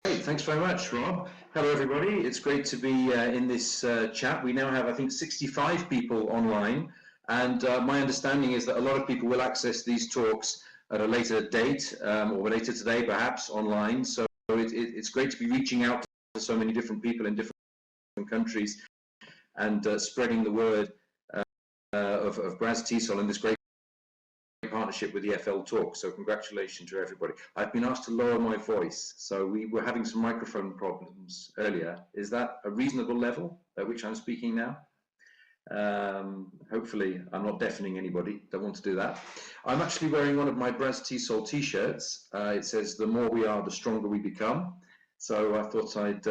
Thanks very much, Rob. Hello, everybody. It's great to be in this chat. We now have, I think, 65 people online, and my understanding is that a lot of people will access these talks at a later date or later today, perhaps online. So it's great to be reaching out to so many different people in different countries and spreading the word of BRAZ TESOL and this great partnership with EFLtalks. So congratulations to everybody. I've been asked to lower my voice, so we were having some microphone problems earlier. Is that a reasonable level at which I'm speaking now? Hopefully I'm not deafening anybody. Don't want to do that. I'm actually wearing one of my BRAZ TESOL t-shirts. It says the more we are, the stronger we become. So I thought I'd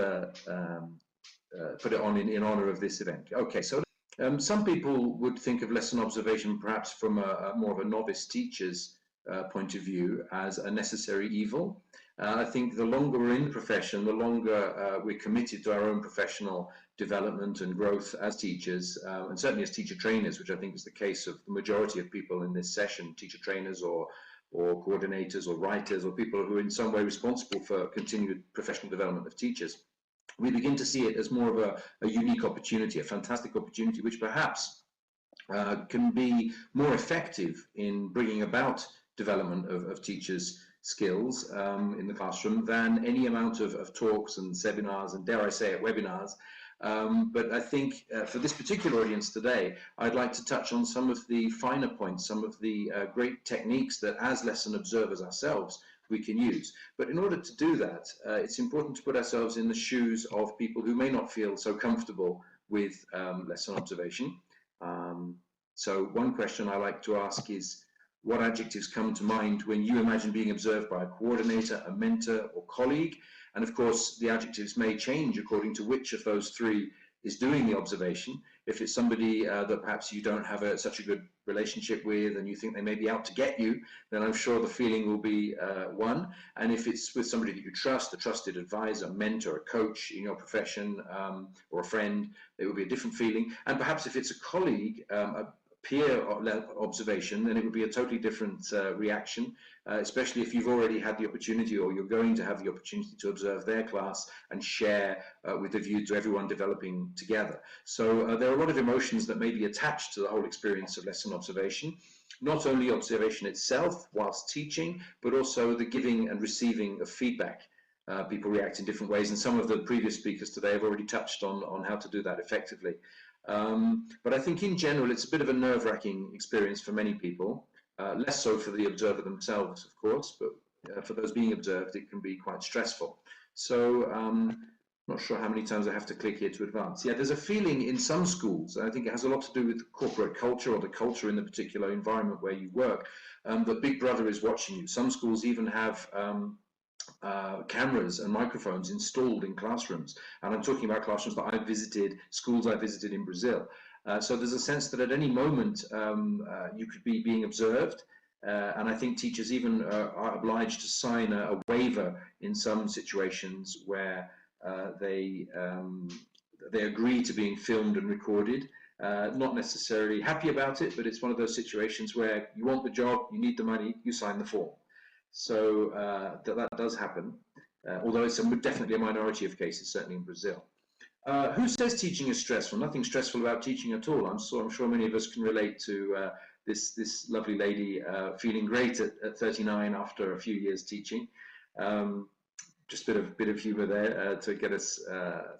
put it on in honor of this event. Okay, so some people would think of lesson observation perhaps from more of a novice teacher's point of view as a necessary evil. I think the longer we're in the profession, the longer we're committed to our own professional development and growth as teachers, and certainly as teacher trainers, which I think is the case of the majority of people in this session, teacher trainers or coordinators or writers or people who are in some way responsible for continued professional development of teachers. We begin to see it as more of a unique opportunity, a fantastic opportunity, which perhaps can be more effective in bringing about development of teachers' skills in the classroom than any amount of talks and seminars and, dare I say it, webinars. But I think for this particular audience today, I'd like to touch on some of the finer points, some of the great techniques that as lesson observers ourselves we can use. But in order to do that, it's important to put ourselves in the shoes of people who may not feel so comfortable with lesson observation. So one question I like to ask is, what adjectives come to mind when you imagine being observed by a coordinator, a mentor, or colleague? And of course, the adjectives may change according to which of those three is doing the observation. If it's somebody that perhaps you don't have such a good relationship with and you think they may be out to get you, then I'm sure the feeling will be one. And if it's with somebody that you trust, a trusted advisor, a mentor, a coach in your profession, or a friend, it will be a different feeling. And perhaps if it's a colleague, a peer observation, then it would be a totally different reaction, especially if you've already had the opportunity or you're going to have the opportunity to observe their class and share with a view to everyone developing together. So there are a lot of emotions that may be attached to the whole experience of lesson observation, not only observation itself whilst teaching, but also the giving and receiving of feedback. People react in different ways, and some of the previous speakers today have already touched on how to do that effectively. But I think in general it's a bit of a nerve-wracking experience for many people, less so for the observer themselves, of course, but for those being observed it can be quite stressful. So not sure how many times I have to click here to advance. Yeah, there's a feeling in some schools, and I think it has a lot to do with corporate culture or the culture in the particular environment where you work, that Big Brother is watching you. Some schools even have cameras and microphones installed in classrooms, and I'm talking about classrooms that I've visited, schools I visited in Brazil. So there's a sense that at any moment you could be being observed, and I think teachers even are obliged to sign a waiver in some situations where they agree to being filmed and recorded. Not necessarily happy about it, but it's one of those situations where you want the job, you need the money, you sign the form. So that does happen, although it's definitely a minority of cases, certainly in Brazil. Who says teaching is stressful? Nothing stressful about teaching at all. I'm sure many of us can relate to this lovely lady feeling great at 39 after a few years teaching. Just a bit of humour there to get us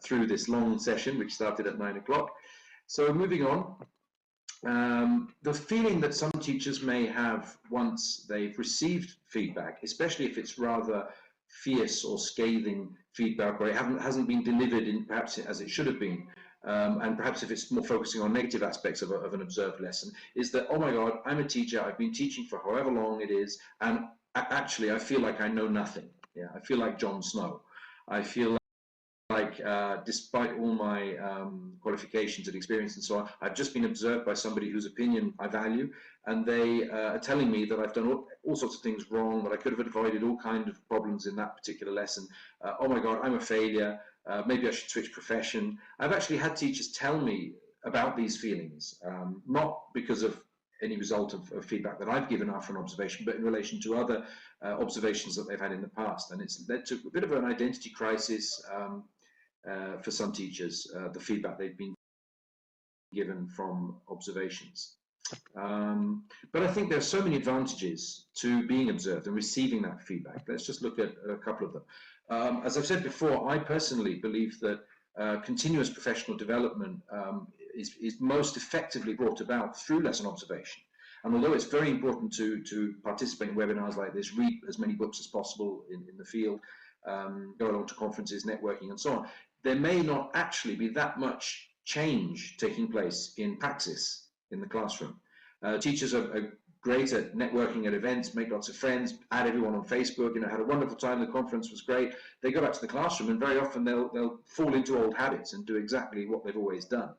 through this long session, which started at 9 o'clock. So moving on. The feeling that some teachers may have once they've received feedback, especially if it's rather fierce or scathing feedback, or it hasn't been delivered in perhaps as it should have been, and perhaps if it's more focusing on negative aspects of an observed lesson, is that, oh my God, I'm a teacher, I've been teaching for however long it is, and actually I feel like I know nothing. Yeah, I feel like Jon Snow. I feel like despite all my qualifications and experience and so on, I've just been observed by somebody whose opinion I value, and they are telling me that I've done all sorts of things wrong, that I could have avoided all kinds of problems in that particular lesson. Oh my God, I'm a failure. Maybe I should switch profession. I've actually had teachers tell me about these feelings, not because of any result of feedback that I've given after an observation, but in relation to other observations that they've had in the past. And it's led to a bit of an identity crisis for some teachers, the feedback they've been given from observations. But I think there are so many advantages to being observed and receiving that feedback. Let's just look at a couple of them. As I've said before, I personally believe that continuous professional development is most effectively brought about through lesson observation. And although it's very important to participate in webinars like this, read as many books as possible in the field, go along to conferences, networking, and so on, there may not actually be that much change taking place in practice in the classroom. Teachers are great at networking at events, make lots of friends, add everyone on Facebook, had a wonderful time, the conference was great. They go back to the classroom and very often they'll fall into old habits and do exactly what they've always done.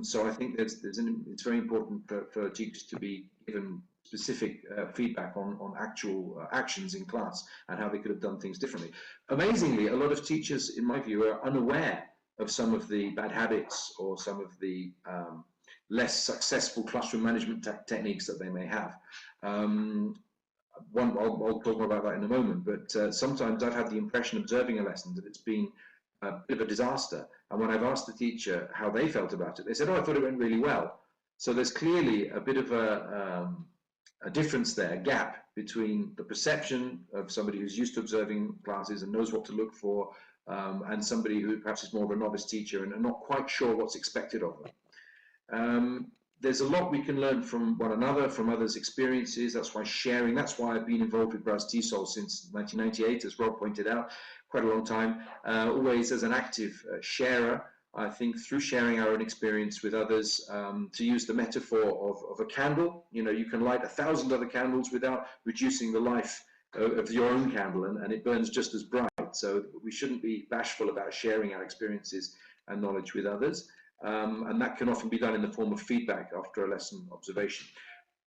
So I think it's very important for teachers to be given specific feedback on actual actions in class and how they could have done things differently. Amazingly, a lot of teachers, in my view, are unaware of some of the bad habits or some of the less successful classroom management techniques that they may have. I'll talk more about that in a moment, but sometimes I've had the impression observing a lesson that it's been a bit of a disaster. And when I've asked the teacher how they felt about it, they said, oh, I thought it went really well. So there's clearly a bit of a difference there, a gap between the perception of somebody who's used to observing classes and knows what to look for, and somebody who perhaps is more of a novice teacher and are not quite sure what's expected of them. There's a lot we can learn from one another, from others' experiences. That's why sharing, that's why I've been involved with BRAZ TESOL since 1998, as Rob pointed out, quite a long time, always as an active sharer. I think through sharing our own experience with others, to use the metaphor of a candle, you can light 1,000 other candles without reducing the life of your own candle, and it burns just as bright. So we shouldn't be bashful about sharing our experiences and knowledge with others. And that can often be done in the form of feedback after a lesson observation.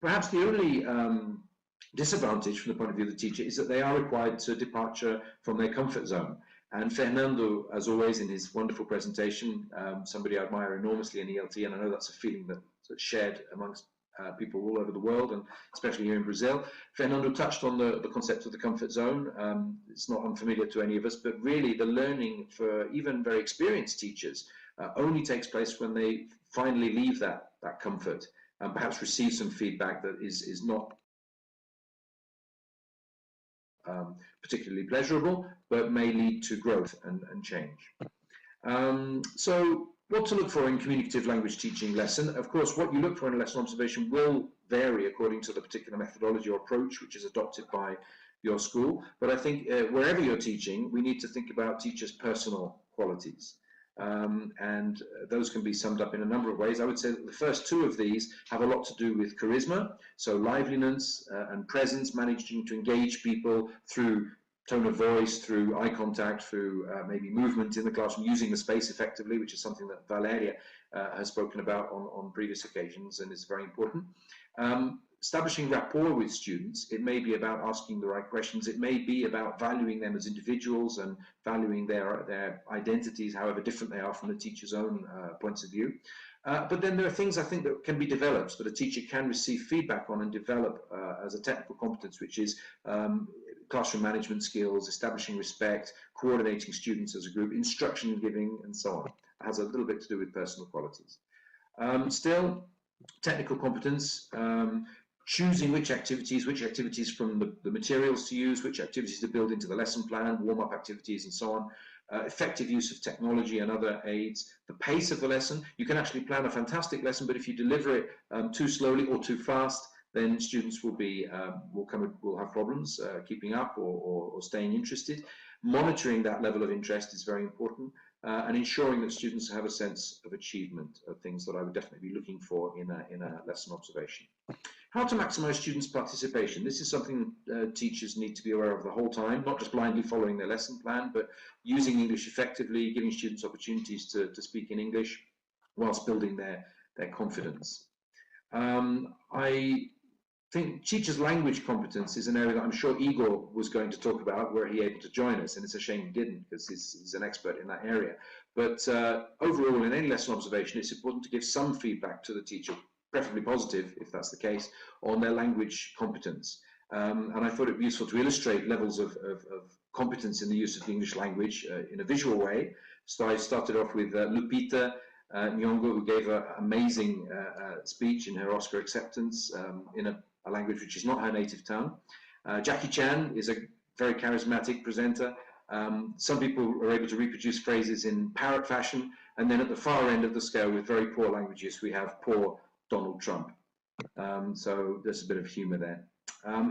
Perhaps the only disadvantage from the point of view of the teacher is that they are required to departure from their comfort zone. And Fernando, as always, in his wonderful presentation, somebody I admire enormously in ELT, and I know that's a feeling that's shared amongst people all over the world, and especially here in Brazil. Fernando touched on the concept of the comfort zone. It's not unfamiliar to any of us, but really the learning for even very experienced teachers only takes place when they finally leave that comfort and perhaps receive some feedback that is not particularly pleasurable, but may lead to growth and change. So what to look for in communicative language teaching lesson? Of course, what you look for in a lesson observation will vary according to the particular methodology or approach which is adopted by your school. But I think wherever you're teaching, we need to think about teachers' personal qualities. And those can be summed up in a number of ways. I would say that the first two of these have a lot to do with charisma, so liveliness and presence, managing to engage people through tone of voice, through eye contact, through maybe movement in the classroom, using the space effectively, which is something that Valeria has spoken about on previous occasions and is very important. Establishing rapport with students, it may be about asking the right questions, it may be about valuing them as individuals and valuing their identities, however different they are from the teacher's own points of view. But then there are things I think that can be developed, that a teacher can receive feedback on and develop as a technical competence, which is classroom management skills, establishing respect, coordinating students as a group, instruction giving, and so on. It has a little bit to do with personal qualities. Still, technical competence, choosing which activities from the materials to use, which activities to build into the lesson plan, warm-up activities and so on, effective use of technology and other aids, the pace of the lesson. You can actually plan a fantastic lesson, but if you deliver it too slowly or too fast, then students will have problems keeping up or staying interested. Monitoring that level of interest is very important, and ensuring that students have a sense of achievement of things that I would definitely be looking for in a lesson observation. How to maximize students' participation. This is something teachers need to be aware of the whole time, not just blindly following their lesson plan, but using English effectively, giving students opportunities to speak in English whilst building their confidence. I think teachers' language competence is an area that I'm sure Igor was going to talk about were he able to join us, and it's a shame he didn't because he's an expert in that area. But overall, in any lesson observation, it's important to give some feedback to the teacher preferably positive, if that's the case, on their language competence. And I thought it would be useful to illustrate levels of competence in the use of the English language in a visual way. So I started off with Lupita Nyong'o, who gave an amazing speech in her Oscar acceptance in a language which is not her native tongue. Jackie Chan is a very charismatic presenter. Some people are able to reproduce phrases in parrot fashion, and then at the far end of the scale, with very poor languages, we have poor Donald Trump. So there's a bit of humor there.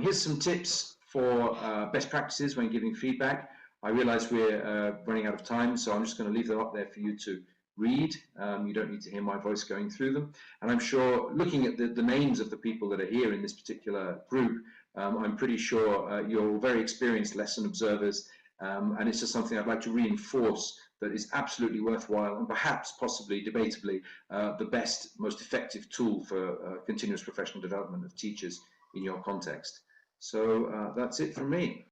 Here's some tips for best practices when giving feedback. I realize we're running out of time, so I'm just going to leave them up there for you to read. You don't need to hear my voice going through them. And I'm sure, looking at the names of the people that are here in this particular group, I'm pretty sure you're very experienced lesson observers, and it's just something I'd like to reinforce that is absolutely worthwhile and perhaps, possibly, debatably, the best, most effective tool for continuous professional development of teachers in your context. So that's it from me.